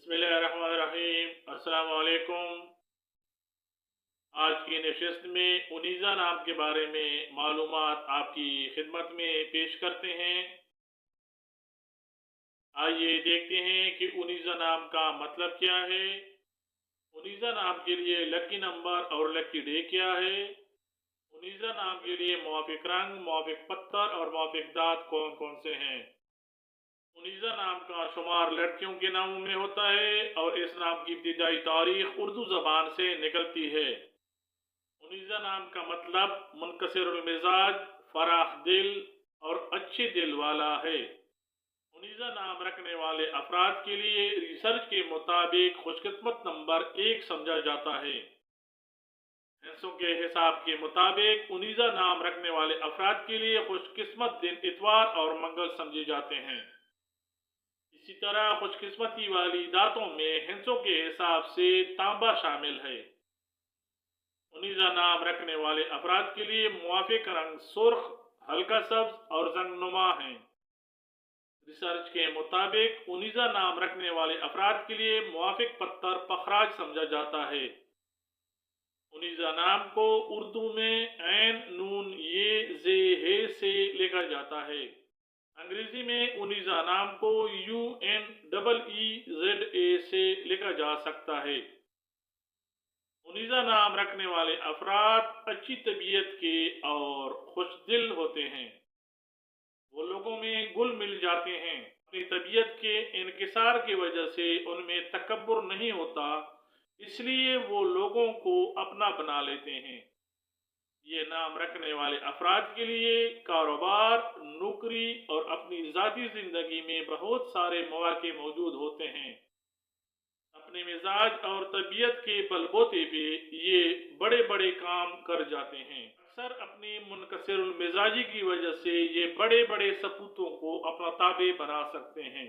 बिस्मिल्लाहिर्रहमानिर्रहीम। अस्सलाम वालेकुम। आज की नशिस्त में उनीज़ा नाम के बारे में मालूमात आपकी खिदमत में पेश करते हैं। आइए देखते हैं कि उनीज़ा नाम का मतलब क्या है। उनीज़ा नाम के लिए लकी नंबर और लकी डे क्या है। उनीज़ा नाम के लिए मुवाफिक रंग, मुवाफिक पत्थर और मुवाफिक दांत कौन कौन से हैं। उनीज़ा नाम का शुमार लड़कियों के नामों में होता है और इस नाम की इब्तिदाई तारीख उर्दू ज़बान से निकलती है। उनीज़ा नाम का मतलब मुनकसिरुल मिजाज, फराख दिल और अच्छे दिल वाला है। उनीज़ा नाम रखने वाले अफराद के लिए रिसर्च के मुताबिक खुशकिस्मत नंबर 1 समझा जाता है। हिस्सों के हिसाब के मुताबिक उनीज़ा नाम रखने वाले अफराद के लिए खुशकिस्मत दिन इतवार और मंगल समझे जाते हैं। इसी तरह खुशकिस्मती वाली दातों में हिस्सों के हिसाब से तांबा शामिल है। उनीज़ा नाम रखने वाले अफराद के लिए मुवाफिक रंग सुर्ख, हल्का सब्ज और जंगनुमा है। रिसर्च के मुताबिक उनीज़ा नाम रखने वाले अफराद के लिए मुवाफिक पत्थर पखराज समझा जाता है। उनीज़ा नाम को उर्दू में ऐन, नून, ये, जे, हे से लिखा जाता है। अंग्रेजी में उनीज़ा नाम को UNEEZA से लिखा जा सकता है। उनीज़ा नाम रखने वाले अफराद अच्छी तबीयत के और खुशदिल होते हैं। वो लोगों में घुल मिल जाते हैं। अपनी तबीयत के इनकिसार की वजह से उनमें तकब्बुर नहीं होता, इसलिए वो लोगों को अपना बना लेते हैं। ये नाम रखने वाले अफराद के लिए कारोबार, नौकरी और अपनी ज़ाती ज़िंदगी में बहुत सारे मौके मौजूद होते हैं। अपने मिजाज और तबीयत के बलबूते पे ये बड़े बड़े काम कर जाते हैं। अक्सर अपनी मुनकसिरुल मिजाजी की वजह से ये बड़े बड़े सपूतों को अपना ताबे बना सकते हैं।